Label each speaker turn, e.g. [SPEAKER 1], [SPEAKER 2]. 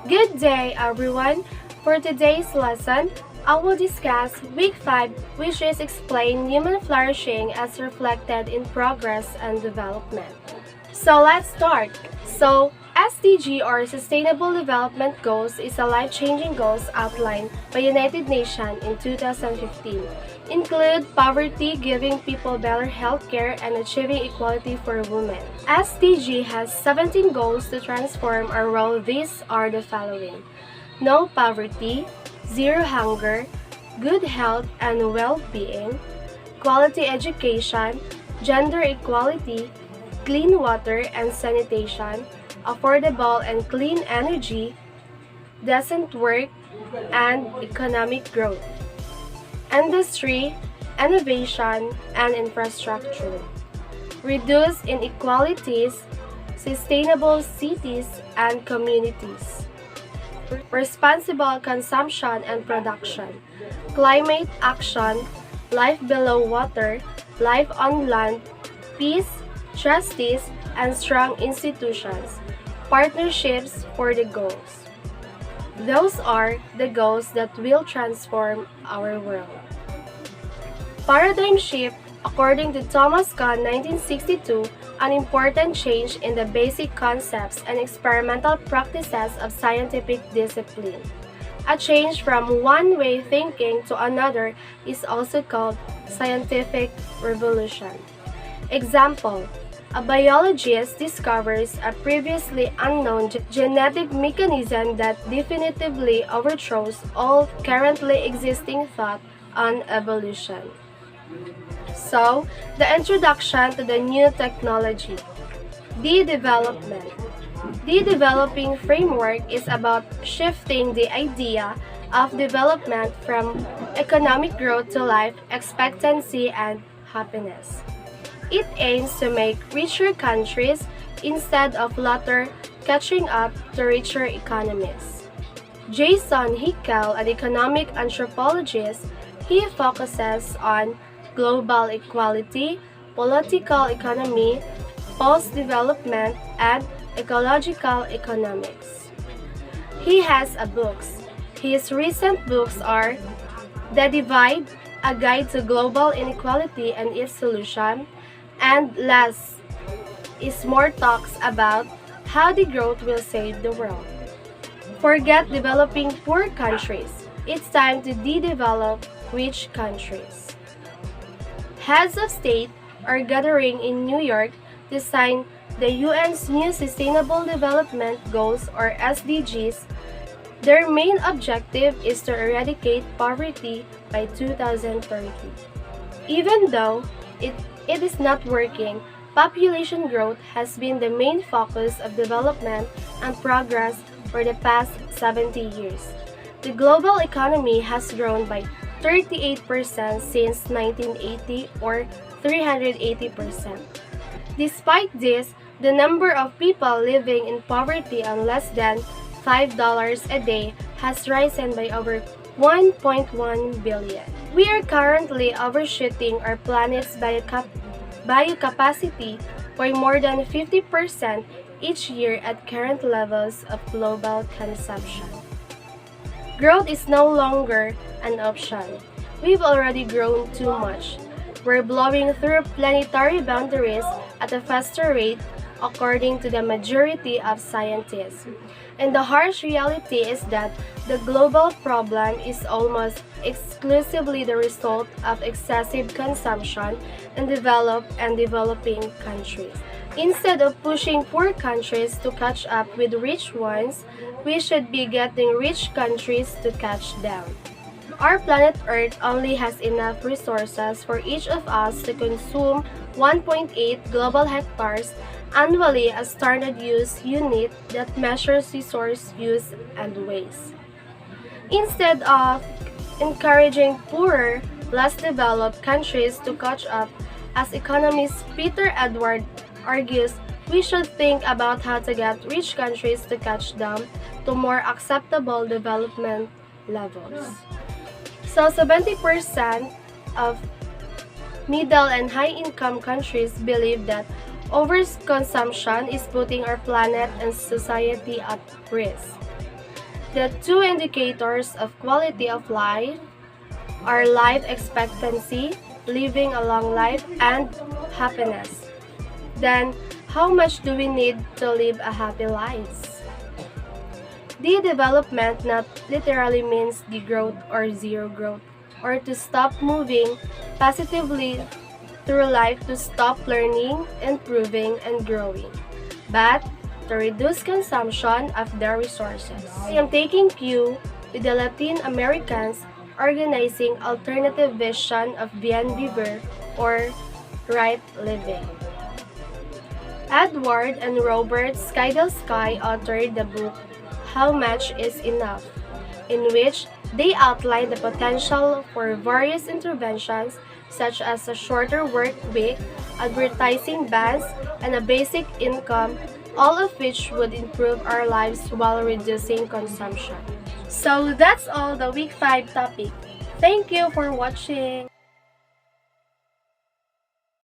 [SPEAKER 1] Good day, everyone. For today's lesson, I will discuss Week 5, which is explain human flourishing as reflected in progress and development. So let's start. SDG or Sustainable Development Goals is a life-changing goals outlined by United Nations in 2015. Include poverty, giving people better health care, and achieving equality for women. SDG has 17 goals to transform our world. These are the following: no poverty, zero hunger, good health and well-being, quality education, gender equality, clean water and sanitation, affordable and clean energy, decent work, and economic growth, industry, innovation, and infrastructure, reduce inequalities, sustainable cities and communities, responsible consumption and production, climate action, life below water, life on land, peace, justice, and strong institutions, partnerships for the goals. Those are the goals that will transform our world. Paradigm shift, according to Thomas Kuhn, 1962, an important change in the basic concepts and experimental practices of scientific discipline. A change from one-way thinking to another is also called scientific revolution. Example: a biologist discovers a previously unknown genetic mechanism that definitively overthrows all currently existing thought on evolution. So, the introduction to the new technology. De-development. De-developing framework is about shifting the idea of development from economic growth to life expectancy and happiness. It aims to make richer countries instead of latter catching up to richer economies. Jason Hickel, an economic anthropologist, he focuses on global equality, political economy, post-development, and ecological economics. He has books. His recent books are The Divide, A Guide to Global Inequality and Its Solution, and last is more talks about how the growth will save the world. Forget developing poor countries. It's time to de-develop rich countries. Heads of state are gathering in New York to sign the UN's new Sustainable Development Goals or SDGs. Their main objective is to eradicate poverty by 2030. Even though it is not working, population growth has been the main focus of development and progress for the past 70 years. The global economy has grown by 38% since 1980 or 380%. Despite this, the number of people living in poverty on less than $5 a day has risen by over 1.1 billion. We are currently overshooting our planet's biocapacity by more than 50% each year at current levels of global consumption. Growth is no longer an option. We've already grown too much. We're blowing through planetary boundaries at a faster rate, according to the majority of scientists. And the harsh reality is that the global problem is almost exclusively the result of excessive consumption in developed and developing countries. Instead of pushing poor countries to catch up with rich ones, we should be getting rich countries to catch them. Our planet Earth only has enough resources for each of us to consume 1.8 global hectares annually, a standard use unit that measures resource use and waste. Instead of encouraging poorer, less developed countries to catch up, as economist Peter Edward argues, we should think about how to get rich countries to catch them to more acceptable development levels. So 70% of middle and high-income countries believe that overconsumption is putting our planet and society at risk. The two indicators of quality of life are life expectancy, living a long life, and happiness. Then, how much do we need to live a happy life? The development not literally means degrowth or zero growth, or to stop moving positively through life, to stop learning, improving, and growing, but to reduce consumption of their resources. I am taking cue with the Latin Americans organizing alternative vision of bien vivir or right living. Edward and Robert Skidelsky authored the book How Much is Enough, in which they outline the potential for various interventions such as a shorter work week, advertising bans, and a basic income, all of which would improve our lives while reducing consumption. So that's all the week 5 topic. Thank you for watching.